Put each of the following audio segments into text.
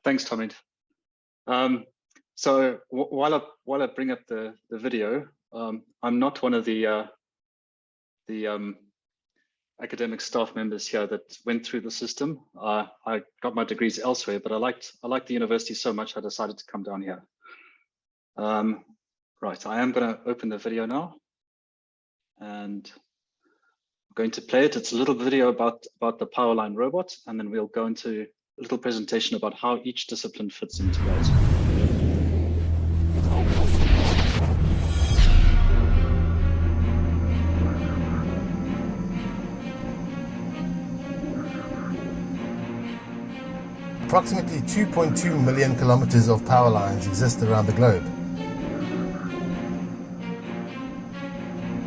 Thanks, Tommy. So while I bring up the video, I'm not one of the academic staff members here that went through the system. I got my degrees elsewhere, but I liked the university so much I decided to come down here. Right, I am going to open the video now, and I'm going to play it. It's a little video about the Powerline robot, and then we'll go into a little presentation about how each discipline fits into that. Approximately 2.2 million kilometers of power lines exist around the globe,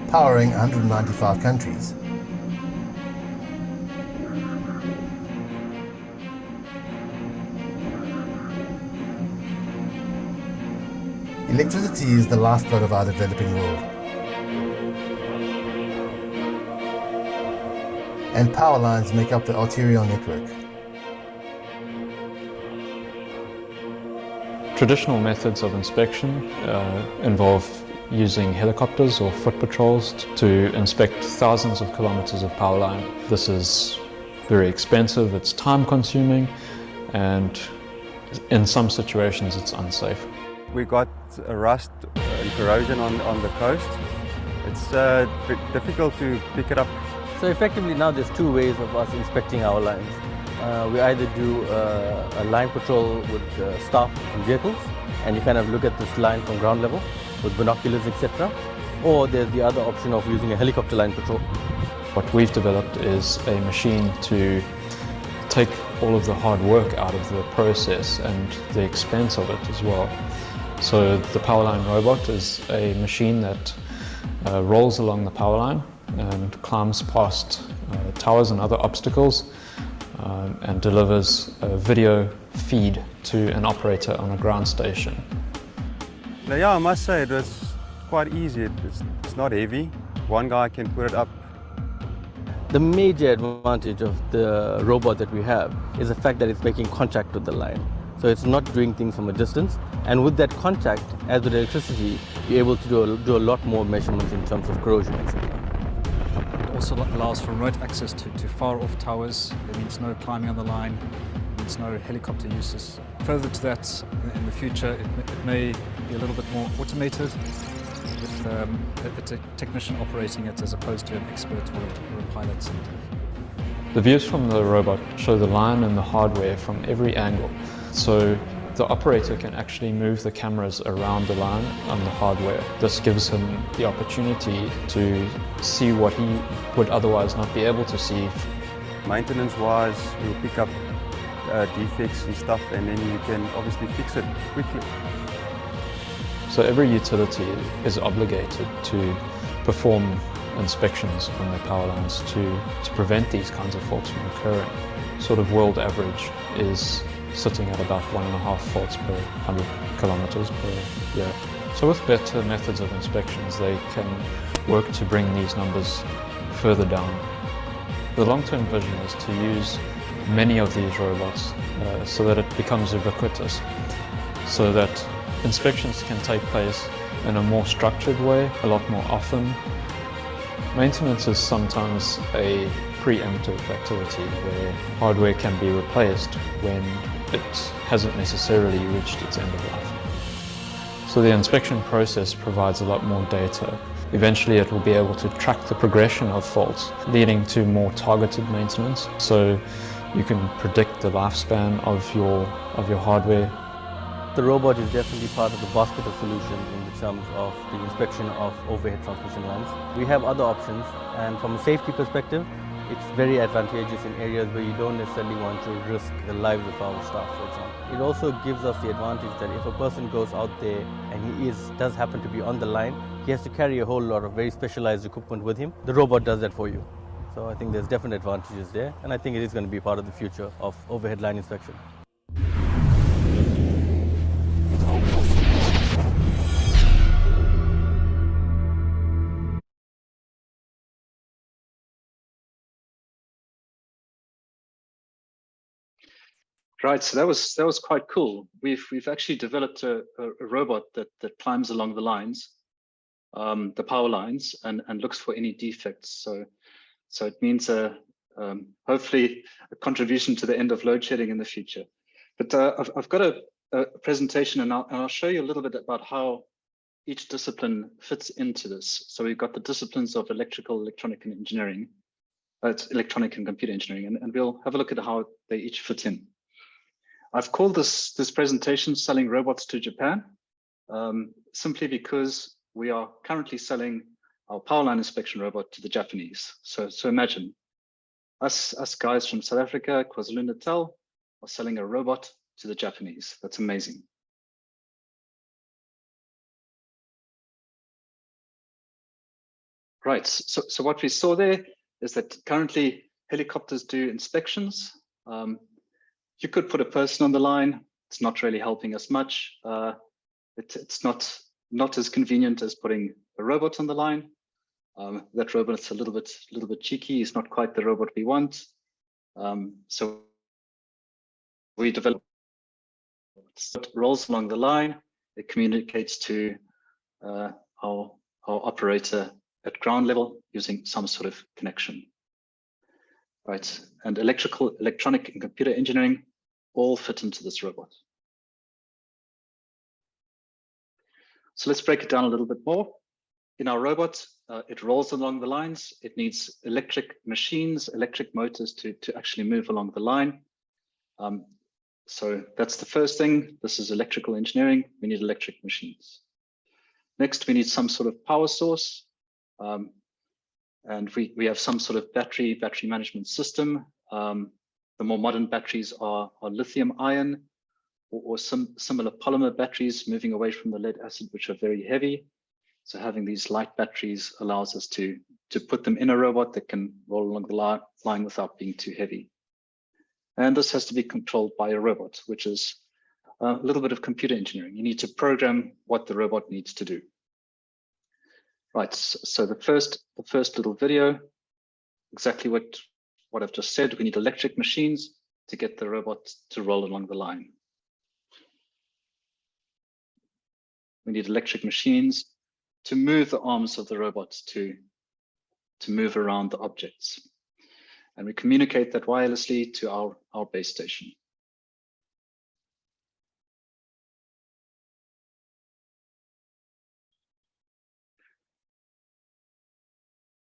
powering 195 countries. Electricity is the lifeblood of our developing world, and power lines make up the arterial network. Traditional methods of inspection involve using helicopters or foot patrols to inspect thousands of kilometers of power line. This is very expensive, it's time consuming, and in some situations it's unsafe. We got rust and corrosion on the coast. It's difficult to pick it up. So effectively now there's two ways of us inspecting our lines. We either do a line patrol with staff and vehicles, and you kind of look at this line from ground level with binoculars, etc. Or there's the other option of using a helicopter line patrol. What we've developed is a machine to take all of the hard work out of the process and the expense of it as well. So the Powerline robot is a machine that rolls along the power line and climbs past towers and other obstacles, and delivers a video feed to an operator on a ground station. Now, yeah, I must say it was quite easy. It's not heavy. One guy can put it up. The major advantage of the robot that we have is the fact that it's making contact with the line. So it's not doing things from a distance. And with that contact, as with electricity, you're able to do a lot more measurements in terms of corrosion, etc. Also allows for remote access to far-off towers. It means no climbing on the line. It means no helicopter uses. Further to that, in the future, it may be a little bit more automated, with a technician operating it as opposed to an expert or a pilot. The views from the robot show the line and the hardware from every angle. So the operator can actually move the cameras around the line on the hardware. This gives him the opportunity to see what he would otherwise not be able to see. Maintenance-wise, we'll pick up defects and stuff, and then you can obviously fix it quickly. So every utility is obligated to perform inspections on their power lines to prevent these kinds of faults from occurring. Sort of world average is sitting at about 1.5 faults per 100 kilometers per year. So with better methods of inspections, they can work to bring these numbers further down. The long-term vision is to use many of these robots so that it becomes ubiquitous, so that inspections can take place in a more structured way, a lot more often. Maintenance is sometimes a preemptive activity where hardware can be replaced when it hasn't necessarily reached its end of life. So the inspection process provides a lot more data. Eventually it will be able to track the progression of faults, leading to more targeted maintenance. So you can predict the lifespan of your hardware. The robot is definitely part of the basket of solutions in terms of the inspection of overhead transmission lines. We have other options, and from a safety perspective, it's very advantageous in areas where you don't necessarily want to risk the lives of our staff, for example. It also gives us the advantage that if a person goes out there and he does happen to be on the line, he has to carry a whole lot of very specialized equipment with him. The robot does that for you. So I think there's definite advantages there, and I think it is going to be part of the future of overhead line inspection. Right, so that was quite cool. We've actually developed a robot that climbs along the lines, the power lines, and looks for any defects. So it means hopefully a contribution to the end of load shedding in the future. But I've got a presentation, and I'll show you a little bit about how each discipline fits into this. So we've got the disciplines of electrical, electronic, and engineering. It's electronic and computer engineering, and we'll have a look at how they each fit in. I've called this presentation "Selling Robots to Japan," simply because we are currently selling our Powerline inspection robot to the Japanese. So imagine us guys from South Africa, KwaZulu-Natal, are selling a robot to the Japanese. That's amazing. Right, so what we saw there is that currently helicopters do inspections. You could put a person on the line. It's not really helping us much. It's not as convenient as putting a robot on the line. That robot's a little bit cheeky. It's not quite the robot we want. So we develop what rolls along the line. It communicates to our operator at ground level using some sort of connection. Right, and electrical, electronic, and computer engineering all fit into this robot. So let's break it down a little bit more. In our robot, it rolls along the lines. It needs electric machines, electric motors to actually move along the line. So that's the first thing. This is electrical engineering. We need electric machines. Next, we need some sort of power source. And we have some sort of battery management system. The more modern batteries are lithium ion or some similar polymer batteries, moving away from the lead acid, which are very heavy. So having these light batteries allows us to put them in a robot that can roll along the line without being too heavy. And this has to be controlled by a robot, which is a little bit of computer engineering. You need to program what the robot needs to do. Right, so the first little video, exactly what I've just said. We need electric machines to get the robot to roll along the line. We need electric machines to move the arms of the robot to move around the objects. And we communicate that wirelessly to our base station.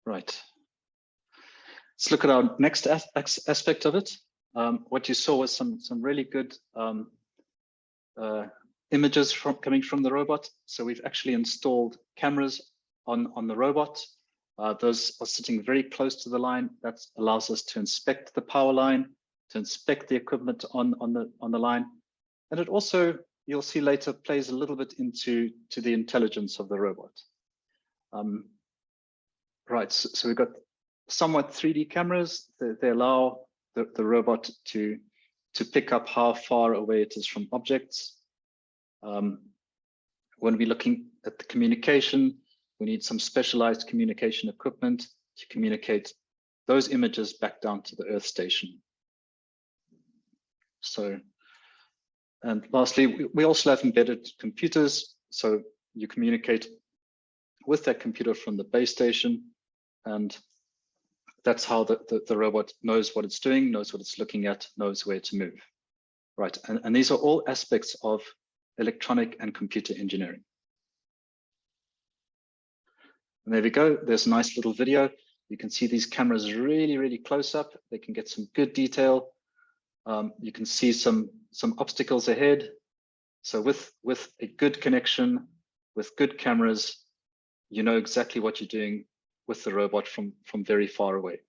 Right. Let's look at our next aspect of it. What you saw was some really good images coming from the robot. So we've actually installed cameras on the robot. Those are sitting very close to the line. That allows us to inspect the power line, to inspect the equipment on the line. And it also, you'll see later, plays a little bit into the intelligence of the robot. Right, so we've got somewhat 3D cameras. They allow the robot to pick up how far away it is from objects. When we're looking at the communication, we need some specialized communication equipment to communicate those images back down to the Earth station. So, and lastly, we also have embedded computers. So you communicate with that computer from the base station, and that's how the robot knows what it's doing, knows what it's looking at, knows where to move. Right, and these are all aspects of electronic and computer engineering. And there we go. There's a nice little video. You can see these cameras really, really close up. They can get some good detail. You can see some obstacles ahead. So with a good connection, with good cameras, you know exactly what you're doing with the robot from very far away.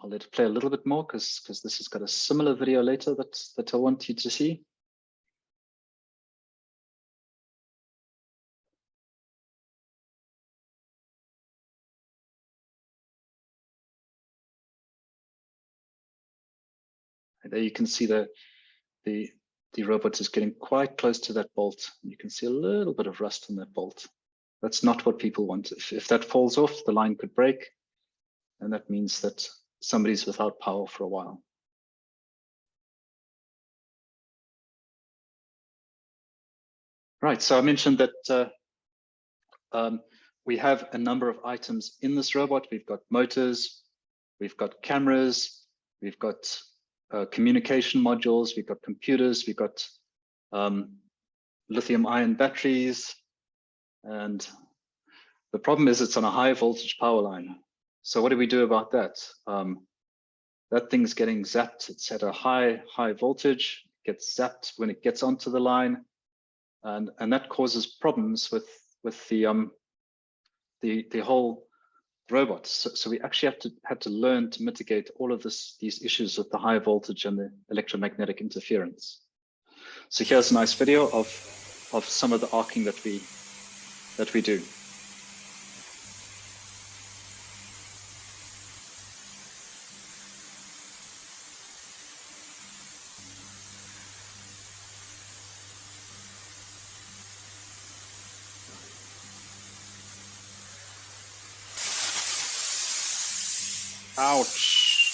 I'll let it play a little bit more because this has got a similar video later that I want you to see. And there you can see the robot is getting quite close to that bolt. You can see a little bit of rust on that bolt. That's not what people want. If that falls off, the line could break, and that means that somebody's without power for a while. Right, so I mentioned that we have a number of items in this robot. We've got motors, we've got cameras, we've got communication modules, we've got computers, we've got lithium-ion batteries, and the problem is it's on a high voltage power line. So what do we do about that? That thing's getting zapped. It's at a high voltage, gets zapped when it gets onto the line, and that causes problems with the whole robot. So we actually had to learn to mitigate all of these issues with the high voltage and the electromagnetic interference. So here's a nice video of some of the arcing that we do. Ouch.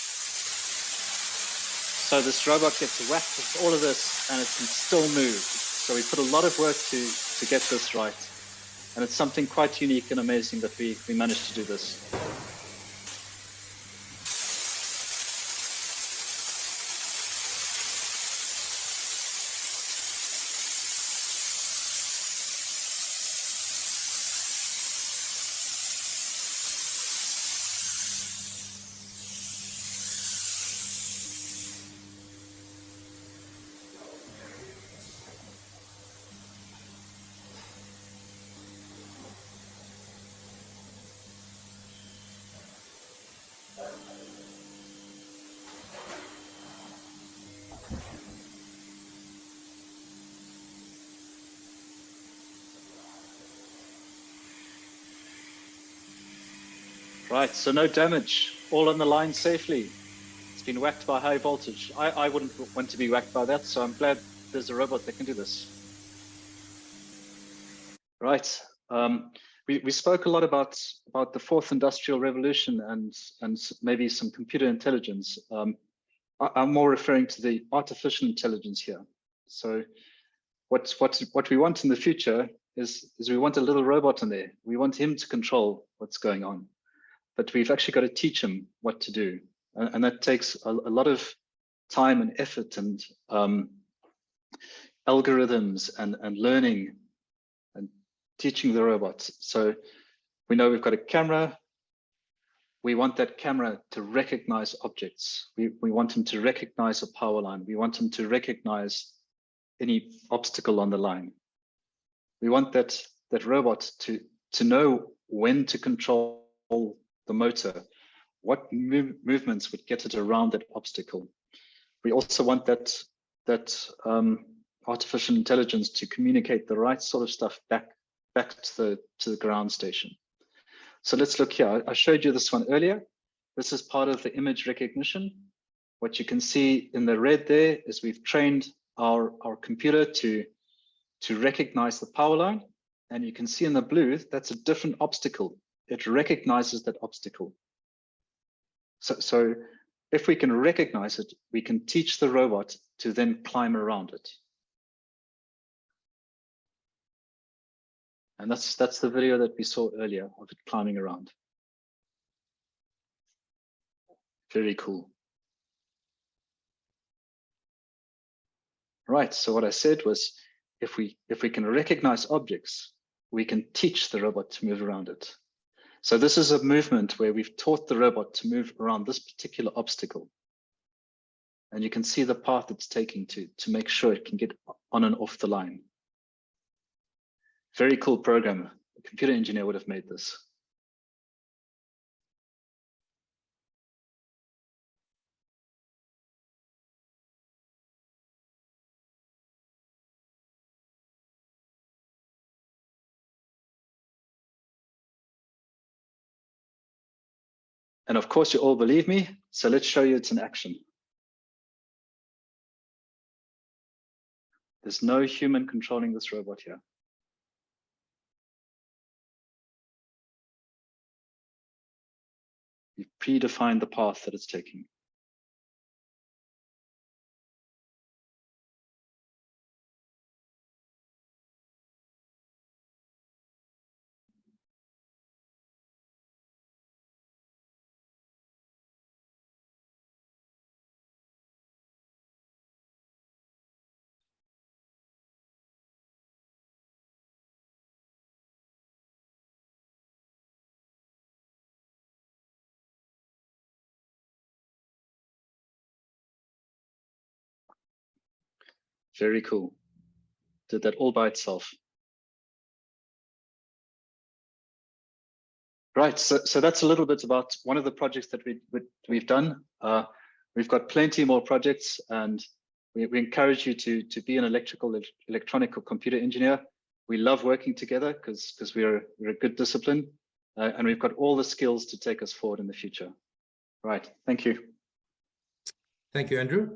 So this robot gets whacked with all of this and it can still move. So we put a lot of work to get this right. And it's something quite unique and amazing that we managed to do this. Right, so no damage, all on the line safely. It's been whacked by high voltage. I wouldn't want to be whacked by that, so I'm glad there's a robot that can do this. Right, we spoke a lot about the fourth industrial revolution and maybe some computer intelligence. I'm more referring to the artificial intelligence here. So what we want in the future is we want a little robot in there. We want him to control what's going on. But we've actually got to teach him what to do. And that takes a lot of time and effort and algorithms and learning and teaching the robot. So we know we've got a camera. We want that camera to recognize objects. We want him to recognize a power line. We want him to recognize any obstacle on the line. We want that robot to know when to control the motor, what movements would get it around that obstacle. We also want that artificial intelligence to communicate the right sort of stuff back to the ground station. So let's look here. I showed you this one earlier. This is part of the image recognition. What you can see in the red there is we've trained our computer to recognize the power line. And you can see in the blue, that's a different obstacle. It recognizes that obstacle. So if we can recognize it, we can teach the robot to then climb around it. And that's the video that we saw earlier of it climbing around. Very cool. Right, so what I said was, if we can recognize objects, we can teach the robot to move around it. So this is a movement where we've taught the robot to move around this particular obstacle. And you can see the path it's taking to make sure it can get on and off the line. Very cool program. A computer engineer would have made this. And of course, you all believe me, so let's show you it's in action. There's no human controlling this robot here. You've predefined the path that it's taking. Very cool. Did that all by itself. Right, so that's a little bit about one of the projects that we've done. We've got plenty more projects, and we encourage you to be an electronic or computer engineer. We love working together because we're a good discipline, and we've got all the skills to take us forward in the future. Right, thank you. Thank you, Andrew.